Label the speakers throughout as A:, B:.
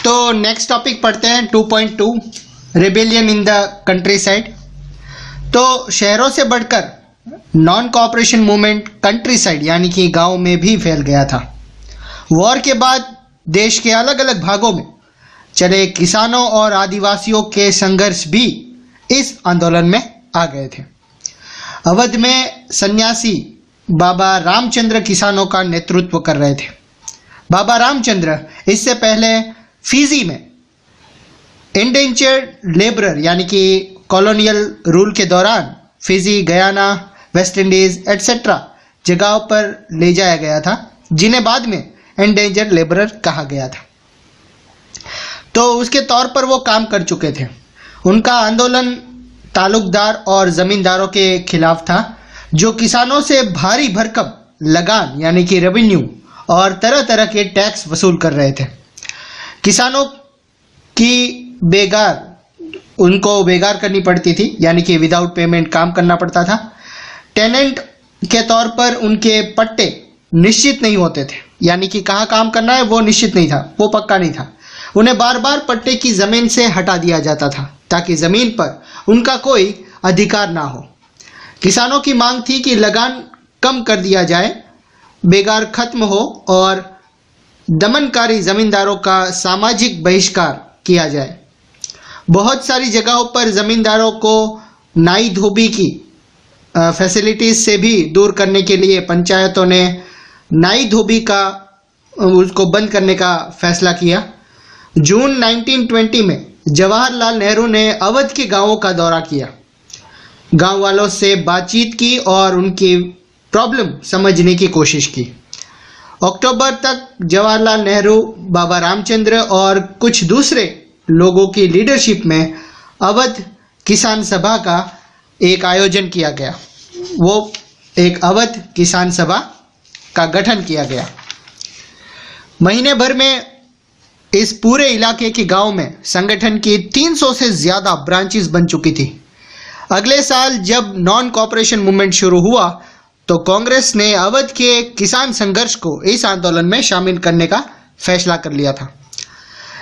A: तो next topic पढ़ते हैं 2.2 rebellion in the country side. तो शहरों से बढ़कर non cooperation movement country side यानी कि गांव में भी फैल गया था। वॉर के बाद देश के अलग अलग भागों में चले किसानों और आदिवासियों के संघर्ष भी इस आंदोलन में आ गए थे। अवध में सन्यासी बाबा रामचंद्र किसानों का नेतृत्व कर रहे थे। बाबा रामचंद्र इससे पहले फिजी में इंडेंजर्ड लेबरर यानी कि कॉलोनियल रूल के दौरान Fiji, Guyana, West Indies etcetera जगहों पर ले जाया गया था, जिन्हें बाद में इंडेंजर्ड लेबरर कहा गया था। तो उसके तौर पर वो काम कर चुके थे। उनका आंदोलन तालुकदार और जमींदारों के खिलाफ था, जो किसानों से भारी भरकम लगान यानी कि रेवेन्यू और तरह तरह के टैक्स वसूल कर रहे थे। किसानों की उनको बेगार करनी पड़ती थी, यानी कि विदाउट पेमेंट काम करना पड़ता था। टेनेंट के तौर पर उनके पट्टे निश्चित नहीं होते थे, यानी कि कहाँ काम करना है वो निश्चित नहीं था, वो पक्का नहीं था। उन्हें बार बार पट्टे की जमीन से हटा दिया जाता था ताकि जमीन पर उनका कोई अधिकार ना हो। किसानों की मांग थी कि लगान कम कर दिया जाए, बेगार खत्म हो और दमनकारी जमींदारों का सामाजिक बहिष्कार किया जाए। बहुत सारी जगहों पर जमींदारों को नाई धोबी की फैसिलिटीज से भी दूर करने के लिए पंचायतों ने नाई धोबी का उसको बंद करने का फैसला किया। जून 1920 में जवाहरलाल नेहरू ने अवध के गांवों का दौरा किया, गांव वालों से बातचीत की और उनकी प्रॉब्लम समझने की कोशिश की। अक्टूबर तक जवाहरलाल नेहरू, बाबा रामचंद्र और कुछ दूसरे लोगों की लीडरशिप में अवध किसान सभा का एक आयोजन किया गया। वो एक अवध किसान सभा का गठन किया गया। महीने भर में इस पूरे इलाके के गांव में संगठन की 300 से ज्यादा ब्रांचेस बन चुकी थी। अगले साल जब नॉन कोऑपरेशन मूवमेंट शुरू हुआ तो कांग्रेस ने अवध के किसान संघर्ष को इस आंदोलन में शामिल करने का फैसला कर लिया था।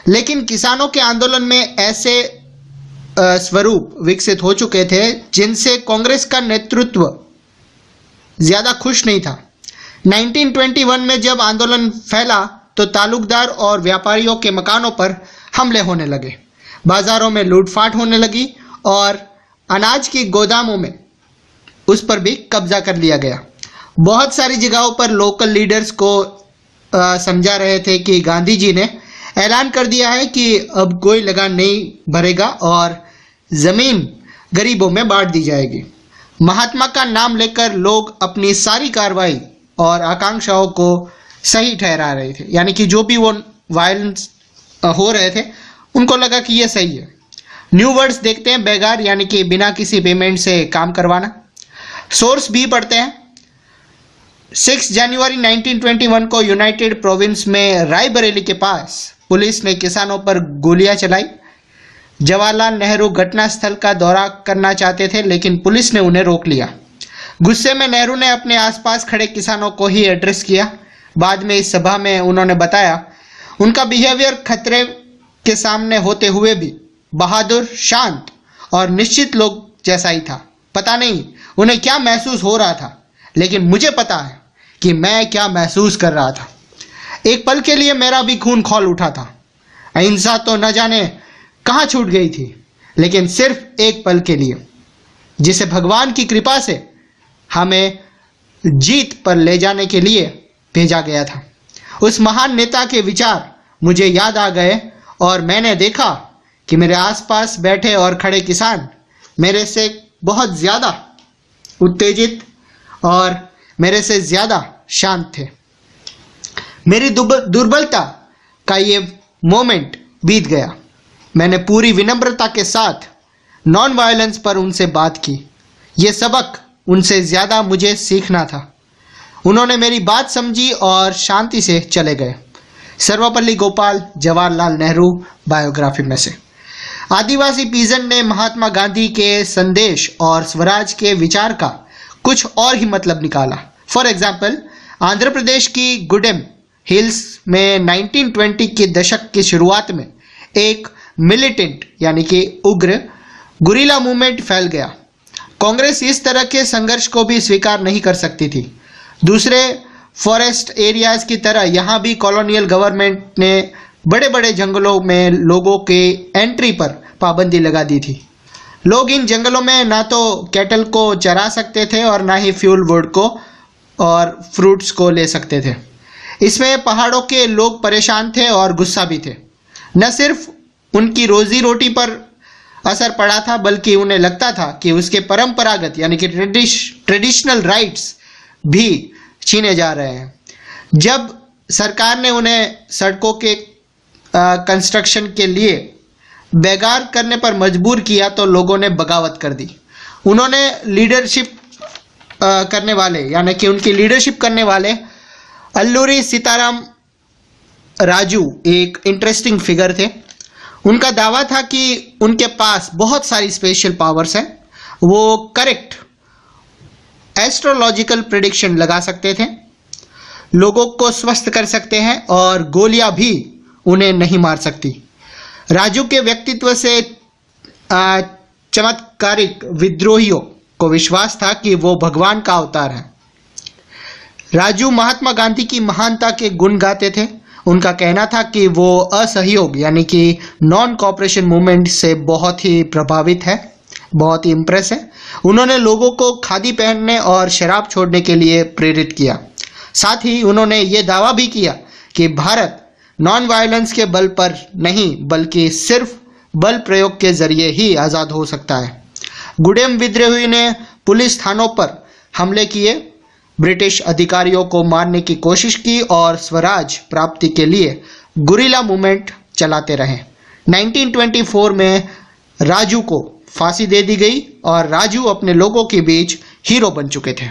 A: लेकिन किसानों के आंदोलन में ऐसे स्वरूप विकसित हो चुके थे जिनसे कांग्रेस का नेतृत्व ज्यादा खुश नहीं था। 1921 में जब आंदोलन फैला तो तालुकदार और व्यापारियों के मकानों पर हमले होने लगे, बाजारों में लूटफाट होने लगी और अनाज की गोदामों में उस पर भी कब्जा कर लिया गया। बहुत सारी जगहों पर लोकल लीडर्स को समझा रहे थे कि गांधी जी ने ऐलान कर दिया है कि अब कोई लगान नहीं भरेगा और जमीन गरीबों में बांट दी जाएगी। महात्मा का नाम लेकर लोग अपनी सारी कार्रवाई और आकांक्षाओं को सही ठहरा रहे थे, यानी कि जो भी वो वायलेंस हो रहे थे उनको लगा कि ये सही है। न्यू वर्ड्स देखते हैं, बेगार यानी कि बिना किसी पेमेंट से काम करवाना। सोर्स भी पढ़ते हैं। 6 जनवरी 1921 को यूनाइटेड प्रोविंस में रायबरेली के पास पुलिस ने किसानों पर गोलियां चलाई। जवाहरलाल नेहरू घटनास्थल का दौरा करना चाहते थे, लेकिन पुलिस ने उन्हें रोक लिया। गुस्से में नेहरू ने अपने आसपास खड़े किसानों को ही एड्रेस किया। बाद में इस सभा में उन्होंने बताया उनका बिहेवियर खतरे के सामने होते हुए भी बहादुर, शांत और निश्चित लोग जैसा ही था। पता नहीं उन्हें क्या महसूस हो रहा था, लेकिन मुझे पता है कि मैं क्या महसूस कर रहा था। एक पल के लिए मेरा भी खून खौल उठा था। अहिंसा तो न जाने कहाँ छूट गई थी, लेकिन सिर्फ एक पल के लिए, जिसे भगवान की कृपा से हमें जीत पर ले जाने के लिए भेजा गया था। उस महान नेता के विचार मुझे याद आ गए और मैंने देखा कि मेरे आसपास बैठे और खड़े किसान मेरे से बहुत ज्यादा उत्तेजित और मेरे से ज्यादा शांत थे। मेरी दुर्बलता का ये मोमेंट बीत गया। मैंने पूरी विनम्रता के साथ नॉन वायलेंस पर उनसे बात की। ये सबक उनसे ज्यादा मुझे सीखना था। उन्होंने मेरी बात समझी और शांति से चले गए। सर्वपल्ली गोपाल, जवाहरलाल नेहरू बायोग्राफी में से। आदिवासी पीजन ने महात्मा गांधी के संदेश और स्वराज के विचार का कुछ और ही मतलब निकाला। फॉर एग्जाम्पल, आंध्र प्रदेश की गुडेम हिल्स में 1920 के दशक की शुरुआत में एक मिलिटेंट यानी कि उग्र गुरिल्ला मूवमेंट फैल गया। कांग्रेस इस तरह के संघर्ष को भी स्वीकार नहीं कर सकती थी। दूसरे फॉरेस्ट एरियाज की तरह यहाँ भी कॉलोनियल गवर्नमेंट ने बड़े बड़े जंगलों में लोगों के एंट्री पर पाबंदी लगा दी थी। लोग इन जंगलों में ना तो कैटल को चरा सकते थे और ना ही फ्यूल वुड को और फ्रूट्स को ले सकते थे। इसमें पहाड़ों के लोग परेशान थे और गुस्सा भी थे। न सिर्फ उनकी रोजी रोटी पर असर पड़ा था, बल्कि उन्हें लगता था कि उसके परंपरागत यानी कि ट्रेडिशनल राइट्स भी छीने जा रहे हैं। जब सरकार ने उन्हें सड़कों के कंस्ट्रक्शन के लिए बेगार करने पर मजबूर किया तो लोगों ने बगावत कर दी। उन्होंने लीडरशिप करने वाले यानी कि उनकी लीडरशिप करने वाले अल्लूरी सीताराम राजू एक इंटरेस्टिंग फिगर थे। उनका दावा था कि उनके पास बहुत सारी स्पेशल पावर्स हैं। वो करेक्ट एस्ट्रोलॉजिकल प्रेडिक्शन लगा सकते थे, लोगों को स्वस्थ कर सकते हैं और गोलियां भी उन्हें नहीं मार सकती। राजू के व्यक्तित्व से चमत्कारिक विद्रोहियों को विश्वास था कि वो भगवान का अवतार है। राजू महात्मा गांधी की महानता के गुण गाते थे। उनका कहना था कि वो असहयोग यानी कि नॉन कॉपरेशन मूवमेंट से बहुत ही प्रभावित है, बहुत ही इम्प्रेस है। उन्होंने लोगों को खादी पहनने और शराब छोड़ने के लिए प्रेरित किया। साथ ही उन्होंने ये दावा भी किया कि भारत नॉन वायलेंस के बल पर नहीं बल्कि सिर्फ बल प्रयोग के जरिए ही आज़ाद हो सकता है। गुडेम विद्रोही ने पुलिस थानों पर हमले किए, ब्रिटिश अधिकारियों को मारने की कोशिश की और स्वराज प्राप्ति के लिए गुरिल्ला मूवमेंट चलाते रहे। 1924 में राजू को फांसी दे दी गई और राजू अपने लोगों के बीच हीरो बन चुके थे।